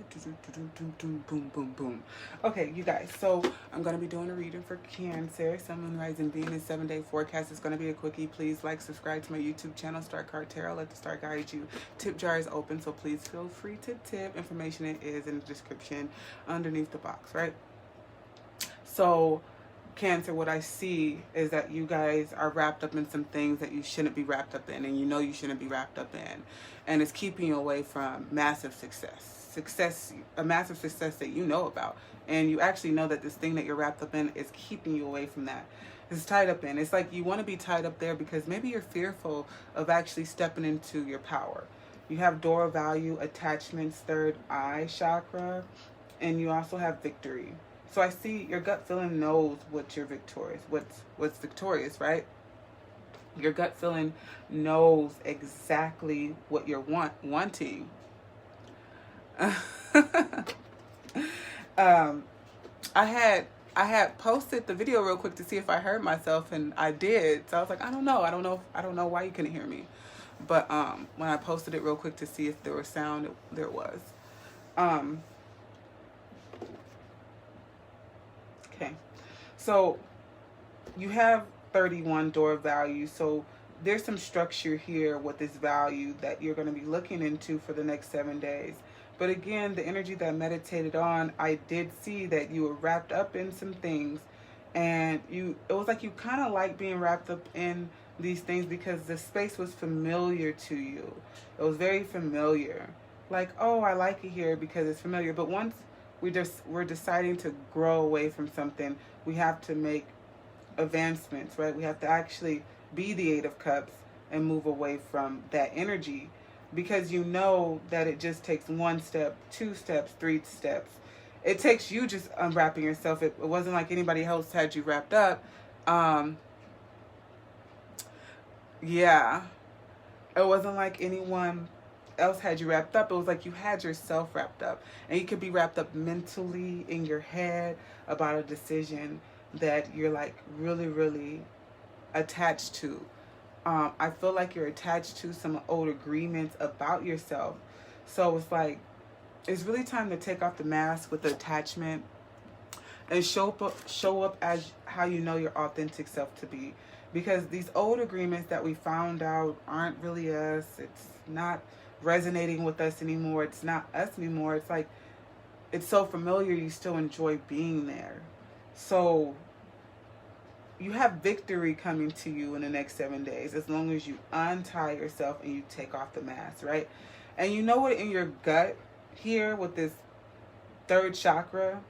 Boom, boom, boom. Okay, you guys, so I'm going to be doing a reading for Cancer, Sun, Moon, Rising, Venus, 7-day forecast. It's going to be a quickie. Please like, subscribe to my YouTube channel, Star Card Tarot. Let the star guide you. Tip jar is open, so please feel free to tip. Information is in the description underneath the box, right? So, Cancer, what I see is that you guys are wrapped up in some things that you shouldn't be wrapped up in, and you know you shouldn't be wrapped up in, and it's keeping you away from massive success, a massive success that you know about, and you actually know that this thing that you're wrapped up in is keeping you away from that. It's tied up in. It's like you want to be tied up there because maybe you're fearful of actually stepping into your power. You have door of value, attachments, third eye chakra, and you also have victory. So I see your gut feeling knows what you're victorious, what's victorious, right? Your gut feeling knows exactly what you're wanting. I had posted the video real quick to see if I heard myself, and I did. So I was like, I don't know why you couldn't hear me. But when I posted it real quick to see if there was sound, there was. Okay, so you have 31 door value, so there's some structure here with this value that you're going to be looking into for the next 7 days. But again, the energy that I meditated on, I did see that you were wrapped up in some things, and it was like you kind of like being wrapped up in these things because the space was familiar to you. It was very familiar. Like, oh, I like it here because it's familiar. But once we're deciding to grow away from something, we have to make advancements, right? We have to actually be the Eight of Cups and move away from that energy, because you know that it just takes 1 step, 2 steps, 3 steps. It takes you just unwrapping yourself. It wasn't like anybody else had you wrapped up. Yeah, it wasn't like anyone else had you wrapped up. It was like you had yourself wrapped up, and you could be wrapped up mentally in your head about a decision that you're like really, really attached to. I feel like you're attached to some old agreements about yourself. So it's like, it's really time to take off the mask with the attachment and show up as how you know your authentic self to be. Because these old agreements that we found out aren't really us. It's not resonating with us anymore. It's not us anymore. It's like, it's so familiar, you still enjoy being there. So you have victory coming to you in the next 7 days, as long as you untie yourself and you take off the mask, right? And you know what, in your gut here with this third chakra,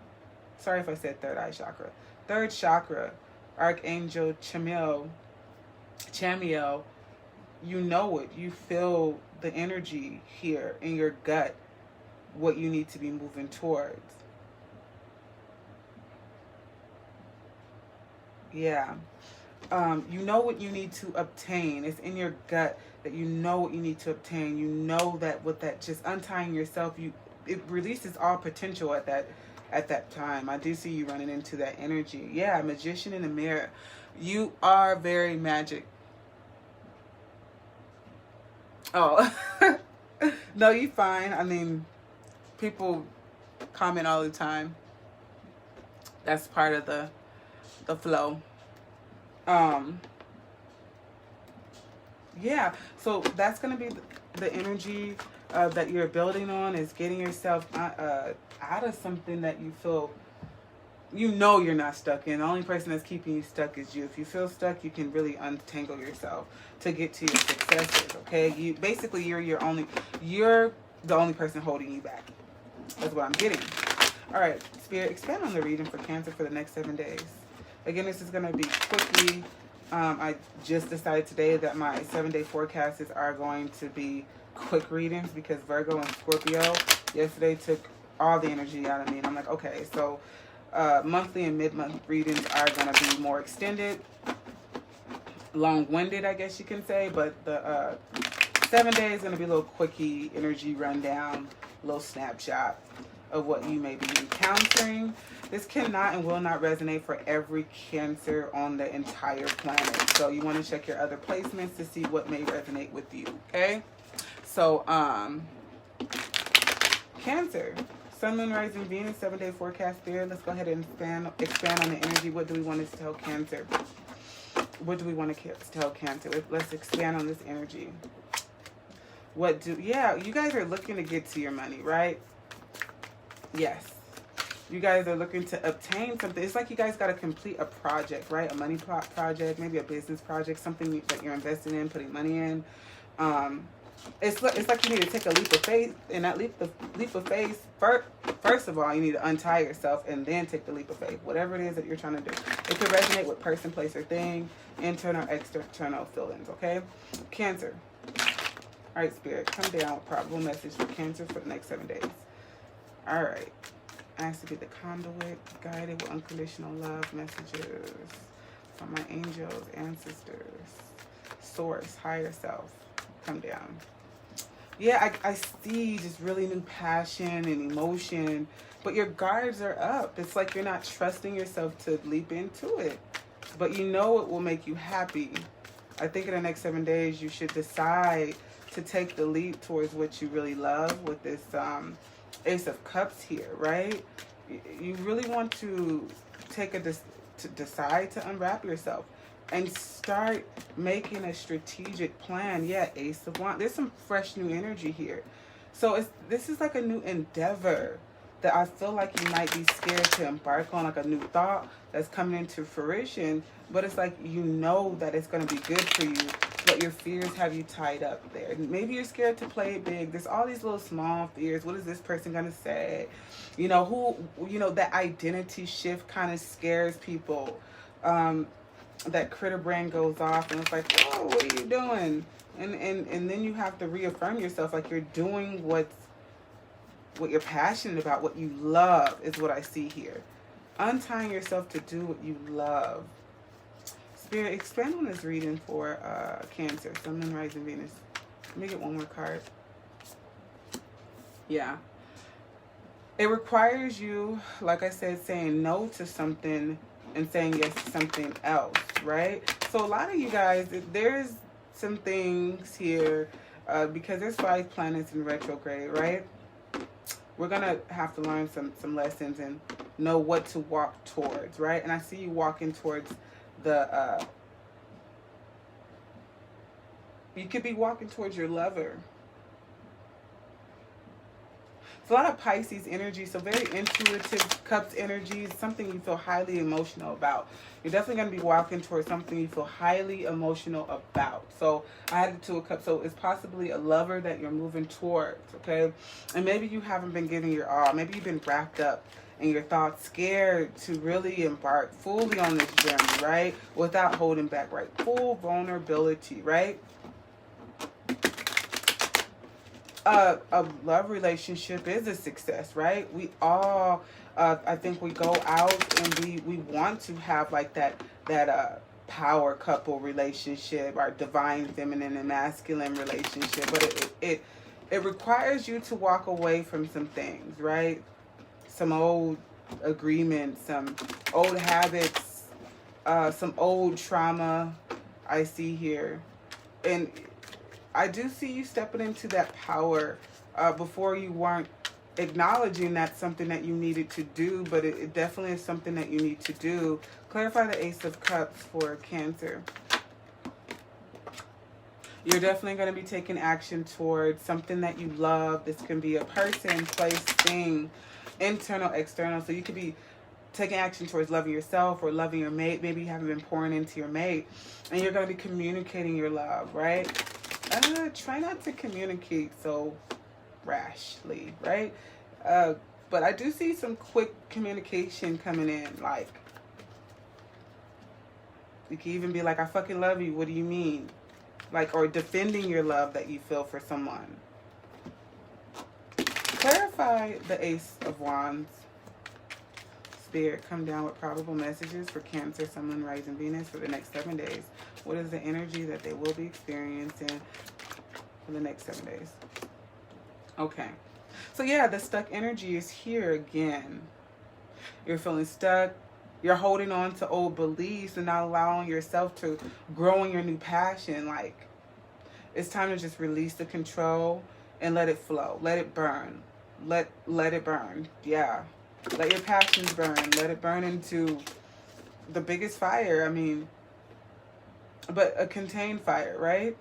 sorry if I said third eye chakra, third chakra, Archangel Chamiel, you know it. You feel the energy here in your gut, what you need to be moving towards. Yeah. You know what you need to obtain. It's in your gut that you know what you need to obtain. You know that with that just untying yourself, it releases all potential at that time. I do see you running into that energy. Yeah, Magician in the mirror. You are very magic. Oh. No, you're fine. I mean, people comment all the time. That's part of the flow. Yeah, so that's going to be the energy that you're building on, is getting yourself out of something that you feel, you know, you're not stuck in. The only person that's keeping you stuck is you. If you feel stuck, you can really untangle yourself to get to your successes, okay? You're the only person holding you back. That's what I'm getting. All right, Spirit, expand on the reading for Cancer for the next 7 days. Again, this is going to be quickly. I just decided today that my 7-day forecasts are going to be quick readings because Virgo and Scorpio yesterday took all the energy out of me. And I'm like, okay, so monthly and mid-month readings are going to be more extended, long-winded, I guess you can say. But the 7 days is going to be a little quickie energy rundown, a little snapshot of what you may be encountering. This cannot and will not resonate for every Cancer on the entire planet. So you want to check your other placements to see what may resonate with you, okay? So, Cancer. Sun, Moon, Rising, Venus, 7-day forecast there. Let's go ahead and expand on the energy. What do we want to tell Cancer? What do we want to tell Cancer? Let's expand on this energy. Yeah, you guys are looking to get to your money, right? Yes. You guys are looking to obtain something. It's like you guys got to complete a project, right? A money project, maybe a business project, something that you're investing in, putting money in. It's like you need to take a leap of faith, and that leap of faith, first of all, you need to untie yourself and then take the leap of faith, whatever it is that you're trying to do. It could resonate with person, place, or thing, internal, external feelings, okay? Cancer. All right, Spirit, come down with probable message for Cancer for the next 7 days. All right. Asked to be the conduit, guided with unconditional love messages from my angels, ancestors, source, higher self. Come down. Yeah, I see just really new passion and emotion, but your guards are up. It's like you're not trusting yourself to leap into it, but you know it will make you happy. I think in the next 7 days, you should decide to take the leap towards what you really love with this Ace of Cups here, right? You really want to decide to unwrap yourself and start making a strategic plan. Yeah, Ace of Wands. There's some fresh new energy here. So this is like a new endeavor that I feel like you might be scared to embark on, like a new thought that's coming into fruition. But it's like you know that it's going to be good for you, but your fears have you tied up there. Maybe you're scared to play it big. There's all these little small fears. What is this person going to say? You know, that identity shift kind of scares people. That critter brain goes off and it's like, oh, what are you doing? And then you have to reaffirm yourself, like you're doing what you're passionate about, what you love is what I see here. Untying yourself to do what you love. Spirit, expand on this reading for Cancer, Sun, Moon, Rising, Venus. Let me get one more card. Yeah. It requires you, like I said, saying no to something and saying yes to something else, right? So a lot of you guys, there's some things here, because there's 5 planets in retrograde, right? We're going to have to learn some lessons and know what to walk towards, right? And I see you walking towards the, you could be walking towards your lover. It's a lot of Pisces energy, so very intuitive, Cups energy, something you feel highly emotional about. You're definitely going to be walking towards something you feel highly emotional about. So I had the 2 of Cups, so it's possibly a lover that you're moving towards, okay? And maybe you haven't been giving your all. Maybe you've been wrapped up in your thoughts, scared to really embark fully on this journey, right? Without holding back, right? Full vulnerability, right? A love relationship is a success, right? We all, I think we go out and we want to have like that power couple relationship, our divine feminine and masculine relationship, but it requires you to walk away from some things, right? Some old agreements, some old habits, some old trauma I see here. And I do see you stepping into that power. Before you weren't acknowledging that's something that you needed to do, but it definitely is something that you need to do. Clarify the Ace of Cups for Cancer. You're definitely going to be taking action towards something that you love. This can be a person, place, thing, internal, external. So you could be taking action towards loving yourself or loving your mate. Maybe you haven't been pouring into your mate. And you're going to be communicating your love, right? Try not to communicate so rashly, right? But I do see some quick communication coming in. Like, you can even be like, I fucking love you. What do you mean? Like, or defending your love that you feel for someone. Clarify the Ace of Wands. Spirit, come down with probable messages for Cancer, Sun, Moon, Rising, Venus for the next 7 days. What is the energy that they will be experiencing for the next 7 days? Okay. So yeah, the stuck energy is here again. You're feeling stuck. You're holding on to old beliefs and not allowing yourself to grow in your new passion. Like, it's time to just release the control and let it flow. Let it burn. Let it burn. Yeah. Let your passions burn. Let it burn into the biggest fire. I mean, but a contained fire, right?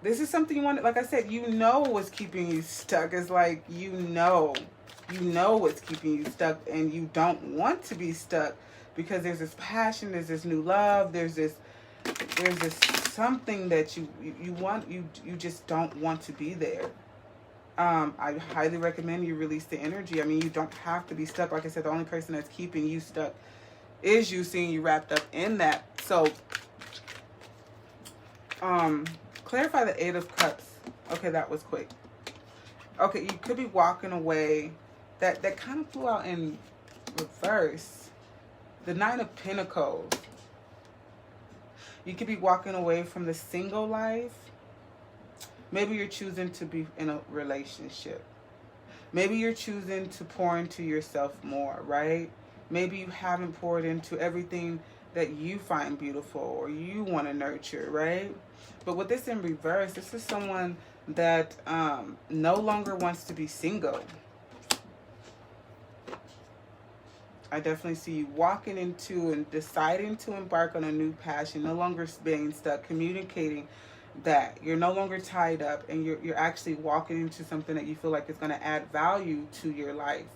This is something you want, like I said, you know what's keeping you stuck. It's like, you know what's keeping you stuck, and you don't want to be stuck because there's this passion, there's this new love, there's this something that you want, you just don't want to be there. I highly recommend you release the energy. I mean, you don't have to be stuck. Like I said, the only person that's keeping you stuck is you, seeing you wrapped up in that. So, clarify the Eight of Cups. Okay, that was quick. Okay, you could be walking away. That kind of flew out in reverse. The Nine of Pentacles. You could be walking away from the single life. Maybe you're choosing to be in a relationship. Maybe you're choosing to pour into yourself more, right? Maybe you haven't poured into everything that you find beautiful or you want to nurture, right? But with this in reverse, this is someone that no longer wants to be single. I definitely see you walking into and deciding to embark on a new passion, no longer being stuck, communicating that you're no longer tied up, and you're actually walking into something that you feel like is going to add value to your life.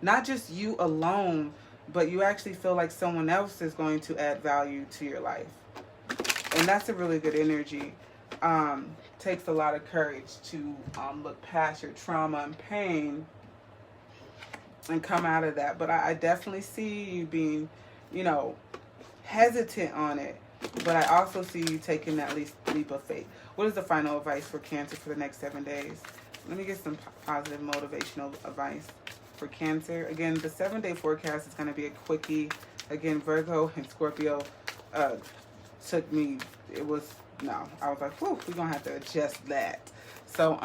Not just you alone, but you actually feel like someone else is going to add value to your life. And that's a really good energy. Takes a lot of courage to look past your trauma and pain and come out of that. But I definitely see you being, you know, hesitant on it. But I also see you taking that leap of faith. What is the final advice for Cancer for the next 7 days? Let me get some positive motivational advice for Cancer. Again, the 7-day forecast is going to be a quickie. Again, Virgo and Scorpio took me, it was, no, I was like, whew, we're going to have to adjust that. So,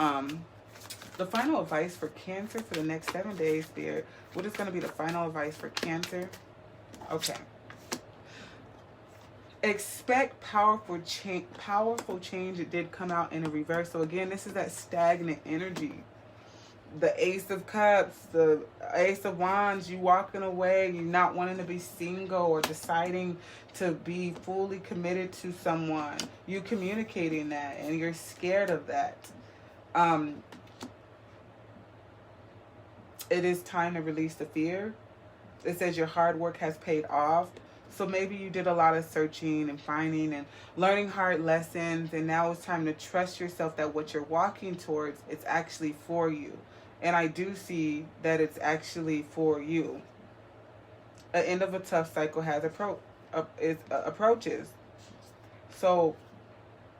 the final advice for Cancer for the next 7 days, Spirit. What is going to be the final advice for Cancer? Okay. Expect powerful change. Powerful change. It did come out in a reverse. So again, this is that stagnant energy. The Ace of Cups, the Ace of Wands, you walking away, you not wanting to be single or deciding to be fully committed to someone. You communicating that and you're scared of that. It is time to release the fear. It says your hard work has paid off. So maybe you did a lot of searching and finding and learning hard lessons, and now it's time to trust yourself that what you're walking towards, it's actually for you. And I do see that it's actually for you. An end of a tough cycle has approaches. So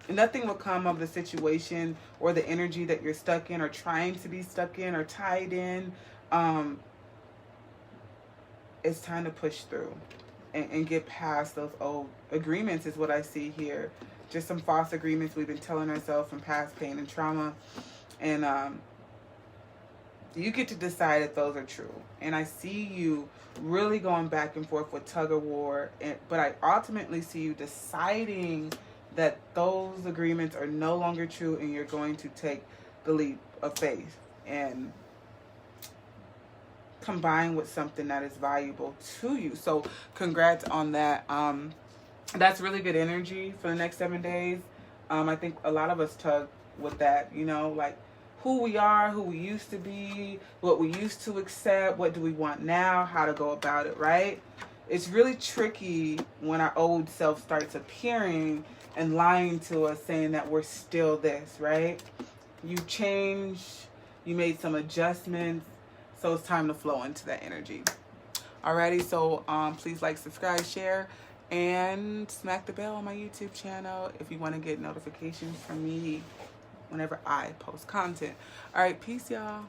nothing will come of the situation or the energy that you're stuck in or trying to be stuck in or tied in. It's time to push through and get past those old agreements is what I see here. Just some false agreements we've been telling ourselves from past pain and trauma. And you get to decide if those are true. And I see you really going back and forth with tug of war. But I ultimately see you deciding that those agreements are no longer true and you're going to take the leap of faith and combine with something that is valuable to you. So congrats on that. That's really good energy for the next 7 days. I think a lot of us tug with that, you know, like who we are, who we used to be, what we used to accept, what do we want now, how to go about it, right? It's really tricky when our old self starts appearing and lying to us, saying that we're still this, right? You changed, you made some adjustments, so it's time to flow into that energy. Alrighty, so please like, subscribe, share, and smack the bell on my YouTube channel if you want to get notifications from me whenever I post content. Alright, peace, y'all.